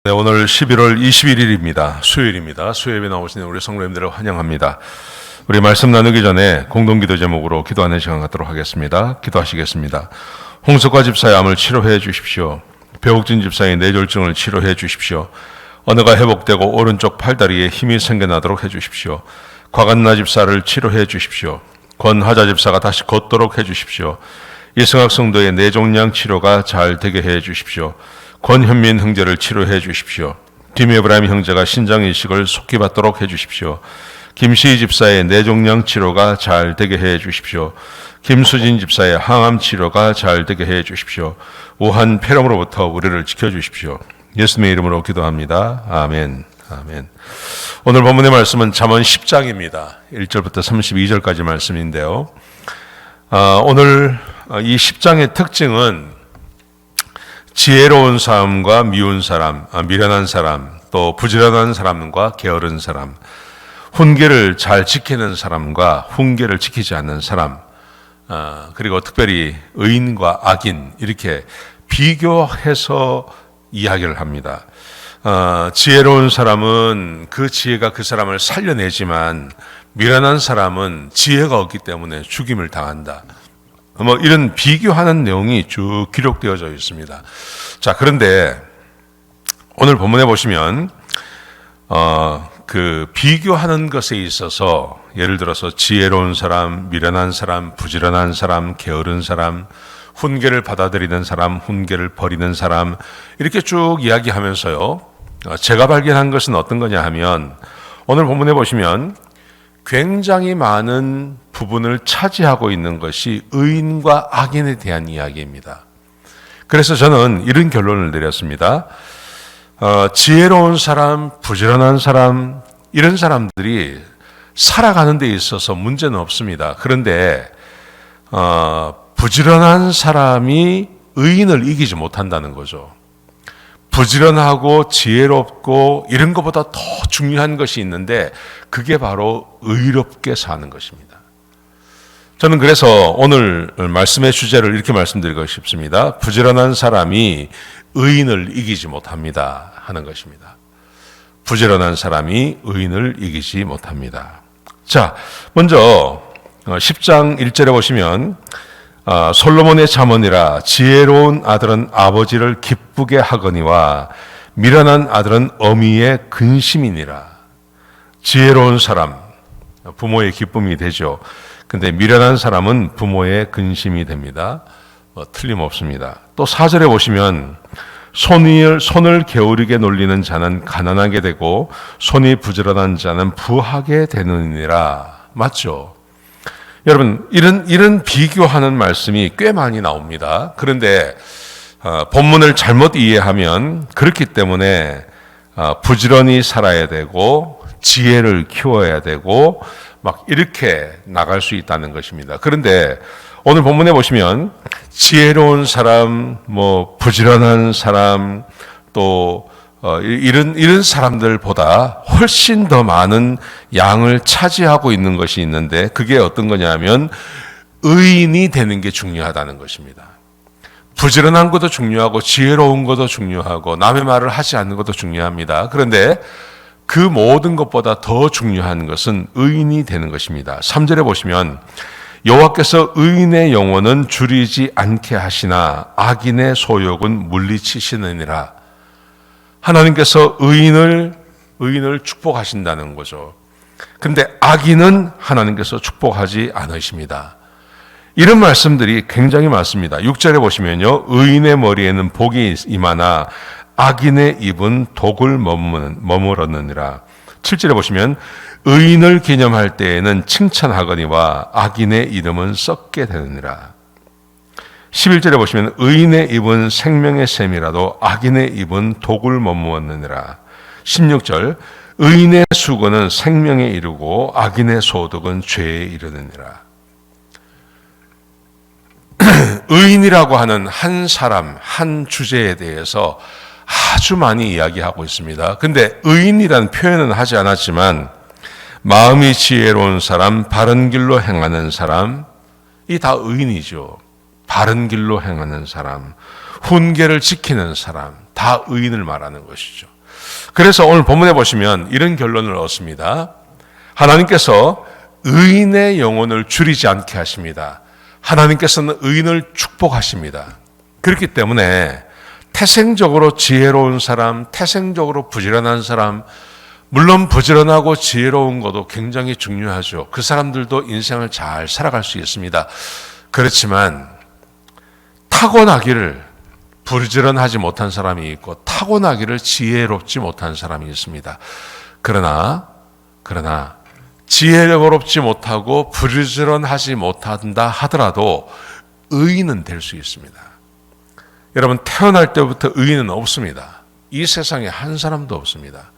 네, 오늘 11월 21일입니다. 수요일입니다. 수요일에 나오시는 우리 성도님들을 환영합니다. 우리 말씀 나누기 전에 공동기도 제목으로 기도하는 시간 갖도록 하겠습니다. 기도하시겠습니다. 홍석화 집사의 암을 치료해 주십시오. 배옥진 집사의 뇌졸중을 치료해 주십시오. 언어가 회복되고 오른쪽 팔다리에 힘이 생겨나도록 해 주십시오. 곽한나 집사를 치료해 주십시오. 권하자 집사가 다시 걷도록 해 주십시오. 이승학 성도의 뇌종양 치료가 잘 되게 해 주십시오. 권현민 형제를 치료해 주십시오. 김에브라임 형제가 신장 이식을 속히 받도록 해 주십시오. 김시희 집사의 뇌종양 치료가 잘 되게 해 주십시오. 김수진 집사의 항암 치료가 잘 되게 해 주십시오. 우한 폐렴으로부터 우리를 지켜 주십시오. 예수님의 이름으로 기도합니다. 아멘. 아멘. 오늘 본문의 말씀은 잠언 10장입니다. 1절부터 32절까지 말씀인데요. 오늘 이 10장의 특징은 지혜로운 사람과 미운 사람, 미련한 사람, 또 부지런한 사람과 게으른 사람, 훈계를 잘 지키는 사람과 훈계를 지키지 않는 사람, 그리고 특별히 의인과 악인 이렇게 비교해서 이야기를 합니다. 지혜로운 사람은 그 지혜가 그 사람을 살려내지만 미련한 사람은 지혜가 없기 때문에 죽임을 당한다. 이런 비교하는 내용이 쭉 기록되어져 있습니다. 자, 그런데 오늘 본문에 보시면 그 비교하는 것에 있어서 예를 들어서 지혜로운 사람, 미련한 사람, 부지런한 사람, 게으른 사람, 훈계를 받아들이는 사람, 훈계를 버리는 사람 이렇게 쭉 이야기하면서요. 제가 발견한 것은 어떤 거냐 하면 오늘 본문에 보시면 굉장히 많은 부분을 차지하고 있는 것이 의인과 악인에 대한 이야기입니다. 그래서 저는 이런 결론을 내렸습니다. 지혜로운 사람, 부지런한 사람 이런 사람들이 살아가는 데 있어서 문제는 없습니다. 그런데 부지런한 사람이 의인을 이기지 못한다는 거죠. 부지런하고 지혜롭고 이런 것보다 더 중요한 것이 있는데 그게 바로 의롭게 사는 것입니다. 저는 그래서 오늘 말씀의 주제를 이렇게 말씀드리고 싶습니다. 부지런한 사람이 의인을 이기지 못합니다 하는 것입니다. 부지런한 사람이 의인을 이기지 못합니다. 자, 먼저 10장 1절에 보시면 솔로몬의 잠언이라 지혜로운 아들은 아버지를 기쁘게 하거니와 미련한 아들은 어미의 근심이니라. 지혜로운 사람 부모의 기쁨이 되죠. 근데 미련한 사람은 부모의 근심이 됩니다. 틀림없습니다. 또 4절에 보시면 손을 게으르게 놀리는 자는 가난하게 되고 손이 부지런한 자는 부하게 되느니라. 맞죠? 여러분, 이런 비교하는 말씀이 꽤 많이 나옵니다. 그런데 본문을 잘못 이해하면 그렇기 때문에 부지런히 살아야 되고 지혜를 키워야 되고 막 이렇게 나갈 수 있다는 것입니다. 그런데 오늘 본문에 보시면 지혜로운 사람, 부지런한 사람, 또 이런 사람들보다 훨씬 더 많은 양을 차지하고 있는 것이 있는데 그게 어떤 거냐면 의인이 되는 게 중요하다는 것입니다. 부지런한 것도 중요하고 지혜로운 것도 중요하고 남의 말을 하지 않는 것도 중요합니다. 그런데 그 모든 것보다 더 중요한 것은 의인이 되는 것입니다. 3절에 보시면 여호와께서 의인의 영혼은 줄이지 않게 하시나 악인의 소욕은 물리치시느니라. 하나님께서 의인을 축복하신다는 거죠. 근데 악인은 하나님께서 축복하지 않으십니다. 이런 말씀들이 굉장히 많습니다. 6절에 보시면요. 의인의 머리에는 복이 임하나 악인의 입은 독을 머무르느니라. 7절에 보시면 의인을 기념할 때에는 칭찬하거니와 악인의 이름은 썩게 되느니라. 11절에 보시면 의인의 입은 생명의 샘이라도 악인의 입은 독을 머무르느니라. 16절 의인의 수고는 생명에 이르고 악인의 소득은 죄에 이르느니라. 의인이라고 하는 한 사람, 한 주제에 대해서 아주 많이 이야기하고 있습니다. 근데 의인이라는 표현은 하지 않았지만 마음이 지혜로운 사람, 바른 길로 행하는 사람, 이 다 의인이죠. 바른 길로 행하는 사람, 훈계를 지키는 사람, 다 의인을 말하는 것이죠. 그래서 오늘 본문에 보시면 이런 결론을 얻습니다. 하나님께서 의인의 영혼을 줄이지 않게 하십니다. 하나님께서는 의인을 축복하십니다. 그렇기 때문에 태생적으로 지혜로운 사람, 태생적으로 부지런한 사람, 물론 부지런하고 지혜로운 것도 굉장히 중요하죠. 그 사람들도 인생을 잘 살아갈 수 있습니다. 그렇지만 타고나기를 부지런하지 못한 사람이 있고 타고나기를 지혜롭지 못한 사람이 있습니다. 그러나 지혜롭지 못하고 부지런하지 못한다 하더라도 의인은 될 수 있습니다. 여러분, 태어날 때부터 의인은 없습니다. 이 세상에 한 사람도 없습니다.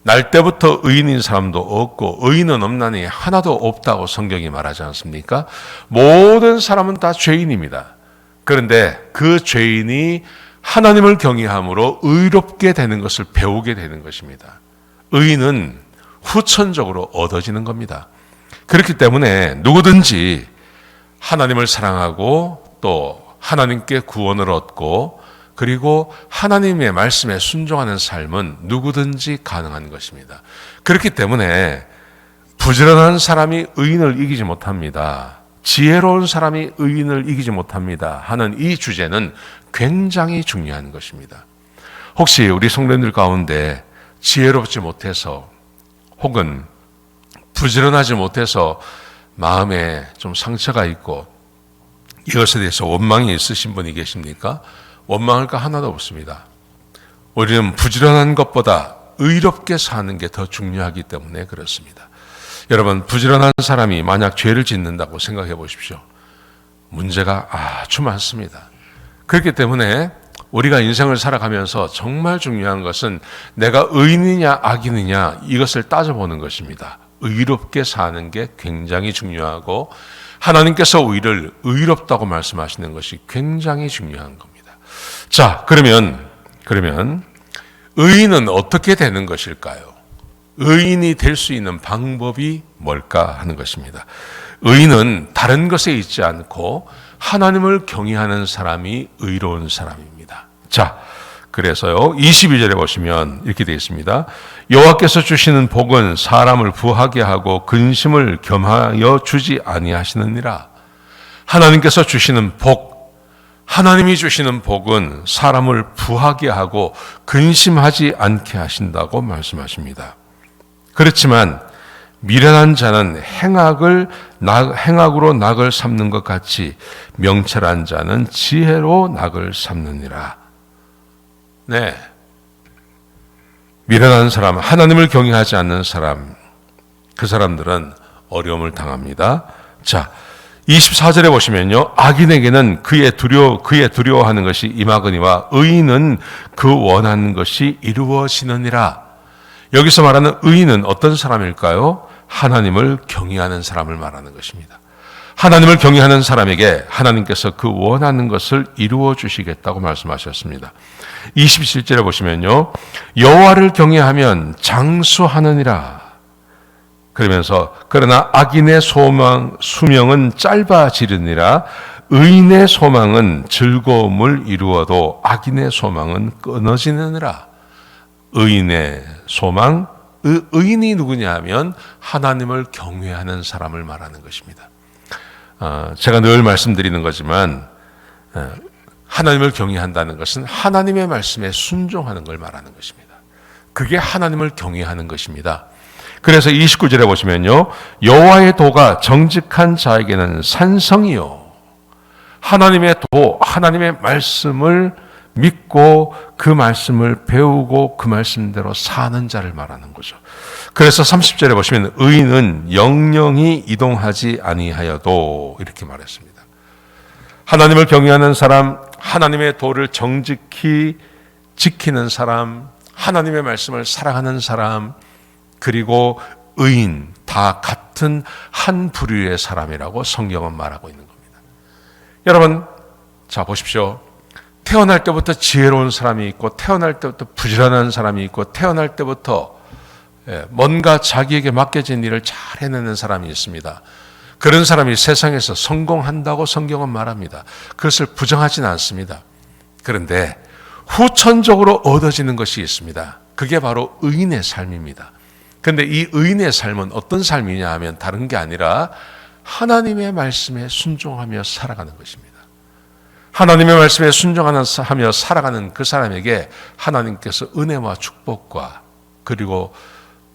날 때부터 의인인 사람도 없고 의인은 없나니 하나도 없다고 성경이 말하지 않습니까? 모든 사람은 다 죄인입니다. 그런데 그 죄인이 하나님을 경외함으로 의롭게 되는 것을 배우게 되는 것입니다. 의인은 후천적으로 얻어지는 겁니다. 그렇기 때문에 누구든지 하나님을 사랑하고 또 하나님께 구원을 얻고 그리고 하나님의 말씀에 순종하는 삶은 누구든지 가능한 것입니다. 그렇기 때문에 부지런한 사람이 의인을 이기지 못합니다. 지혜로운 사람이 의인을 이기지 못합니다 하는 이 주제는 굉장히 중요한 것입니다. 혹시 우리 성도님들 가운데 지혜롭지 못해서 혹은 부지런하지 못해서 마음에 좀 상처가 있고 이것에 대해서 원망이 있으신 분이 계십니까? 원망할 거 하나도 없습니다. 우리는 부지런한 것보다 의롭게 사는 게 더 중요하기 때문에 그렇습니다. 여러분, 부지런한 사람이 만약 죄를 짓는다고 생각해 보십시오. 문제가 아주 많습니다. 그렇기 때문에 우리가 인생을 살아가면서 정말 중요한 것은 내가 의인이냐 악인이냐 이것을 따져보는 것입니다. 의롭게 사는 게 굉장히 중요하고 하나님께서 우리를 의롭다고 말씀하시는 것이 굉장히 중요한 겁니다. 자, 그러면 의인은 어떻게 되는 것일까요? 의인이 될 수 있는 방법이 뭘까 하는 것입니다. 의인은 다른 것에 있지 않고 하나님을 경외하는 사람이 의로운 사람입니다. 자, 그래서요 22절에 보시면 이렇게 되어 있습니다. 여호와께서 주시는 복은 사람을 부하게 하고 근심을 겸하여 주지 아니하시느니라. 하나님께서 주시는 복, 하나님이 주시는 복은 사람을 부하게 하고 근심하지 않게 하신다고 말씀하십니다. 그렇지만 미련한 자는 행악으로 낙을 삼는 것 같이 명철한 자는 지혜로 낙을 삼느니라. 네, 미련한 사람, 하나님을 경외하지 않는 사람, 그 사람들은 어려움을 당합니다. 자, 24절에 보시면요, 악인에게는 그의 두려워하는 것이 임하거니와 의인은 그 원하는 것이 이루어지느니라. 여기서 말하는 의인은 어떤 사람일까요? 하나님을 경외하는 사람을 말하는 것입니다. 하나님을 경외하는 사람에게 하나님께서 그 원하는 것을 이루어 주시겠다고 말씀하셨습니다. 27절에 보시면요, 여호와를 경외하면 장수하느니라. 그러면서 그러나 악인의 수명은 짧아지느니라. 의인의 소망은 즐거움을 이루어도 악인의 소망은 끊어지느니라. 의인의 소망, 의인이 누구냐 하면 하나님을 경외하는 사람을 말하는 것입니다. 제가 늘 말씀드리는 거지만 하나님을 경외한다는 것은 하나님의 말씀에 순종하는 걸 말하는 것입니다. 그게 하나님을 경외하는 것입니다. 그래서 29절에 보시면요, 여호와의 도가 정직한 자에게는 산성이요. 하나님의 도, 하나님의 말씀을 믿고 그 말씀을 배우고 그 말씀대로 사는 자를 말하는 거죠. 그래서 30절에 보시면 의인은 영영이 이동하지 아니하여도 이렇게 말했습니다. 하나님을 경외하는 사람, 하나님의 도를 정직히 지키는 사람, 하나님의 말씀을 사랑하는 사람, 그리고 의인, 다 같은 한 부류의 사람이라고 성경은 말하고 있는 겁니다. 여러분, 자 보십시오. 태어날 때부터 지혜로운 사람이 있고 태어날 때부터 부지런한 사람이 있고 태어날 때부터 뭔가 자기에게 맡겨진 일을 잘 해내는 사람이 있습니다. 그런 사람이 세상에서 성공한다고 성경은 말합니다. 그것을 부정하지는 않습니다. 그런데 후천적으로 얻어지는 것이 있습니다. 그게 바로 의인의 삶입니다. 그런데 이 의인의 삶은 어떤 삶이냐 하면 다른 게 아니라 하나님의 말씀에 순종하며 살아가는 것입니다. 하나님의 말씀에 순종하며 살아가는 그 사람에게 하나님께서 은혜와 축복과 그리고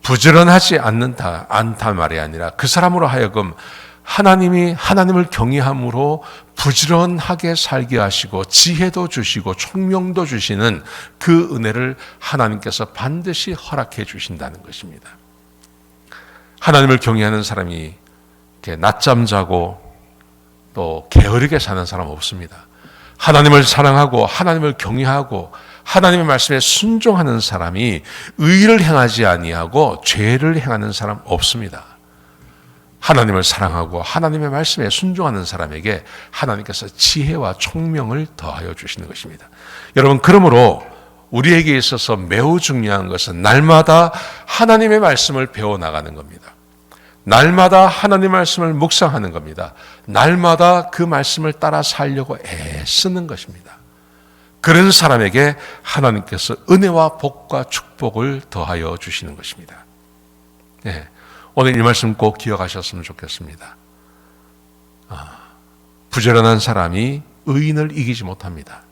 부지런하지 않단 말이 아니라 그 사람으로 하여금 하나님을 경외함으로 부지런하게 살게 하시고 지혜도 주시고 총명도 주시는 그 은혜를 하나님께서 반드시 허락해 주신다는 것입니다. 하나님을 경외하는 사람이 이렇게 낮잠 자고 또 게으르게 사는 사람 없습니다. 하나님을 사랑하고 하나님을 경외하고 하나님의 말씀에 순종하는 사람이 의를 행하지 아니하고 죄를 행하는 사람 없습니다. 하나님을 사랑하고 하나님의 말씀에 순종하는 사람에게 하나님께서 지혜와 총명을 더하여 주시는 것입니다. 여러분, 그러므로 우리에게 있어서 매우 중요한 것은 날마다 하나님의 말씀을 배워나가는 겁니다. 날마다 하나님의 말씀을 묵상하는 겁니다. 날마다 그 말씀을 따라 살려고 애쓰는 것입니다. 그런 사람에게 하나님께서 은혜와 복과 축복을 더하여 주시는 것입니다. 네. 오늘 이 말씀 꼭 기억하셨으면 좋겠습니다. 부지런한 사람이 의인을 이기지 못합니다.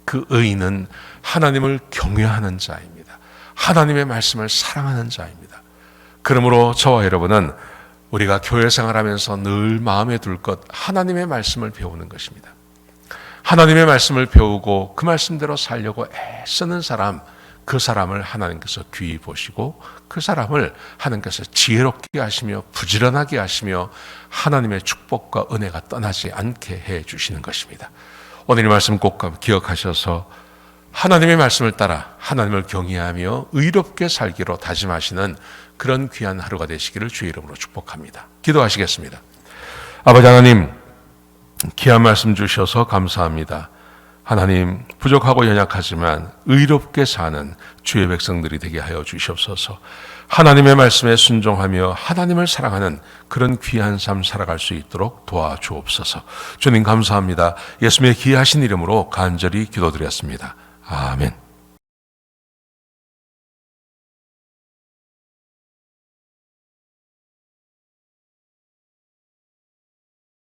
그 의인은 하나님을 경외하는 자입니다. 하나님의 말씀을 사랑하는 자입니다. 그러므로 저와 여러분은 우리가 교회 생활하면서 늘 마음에 둘 것 하나님의 말씀을 배우는 것입니다. 하나님의 말씀을 배우고 그 말씀대로 살려고 애쓰는 사람, 그 사람을 하나님께서 귀히 보시고 그 사람을 하나님께서 지혜롭게 하시며 부지런하게 하시며 하나님의 축복과 은혜가 떠나지 않게 해 주시는 것입니다. 오늘 이 말씀 꼭 기억하셔서 하나님의 말씀을 따라 하나님을 경외하며 의롭게 살기로 다짐하시는 그런 귀한 하루가 되시기를 주의 이름으로 축복합니다. 기도하시겠습니다. 아버지 하나님, 귀한 말씀 주셔서 감사합니다. 하나님, 부족하고 연약하지만 의롭게 사는 주의 백성들이 되게 하여 주시옵소서. 하나님의 말씀에 순종하며 하나님을 사랑하는 그런 귀한 삶 살아갈 수 있도록 도와주옵소서. 주님 감사합니다. 예수님의 귀하신 이름으로 간절히 기도드렸습니다. 아멘.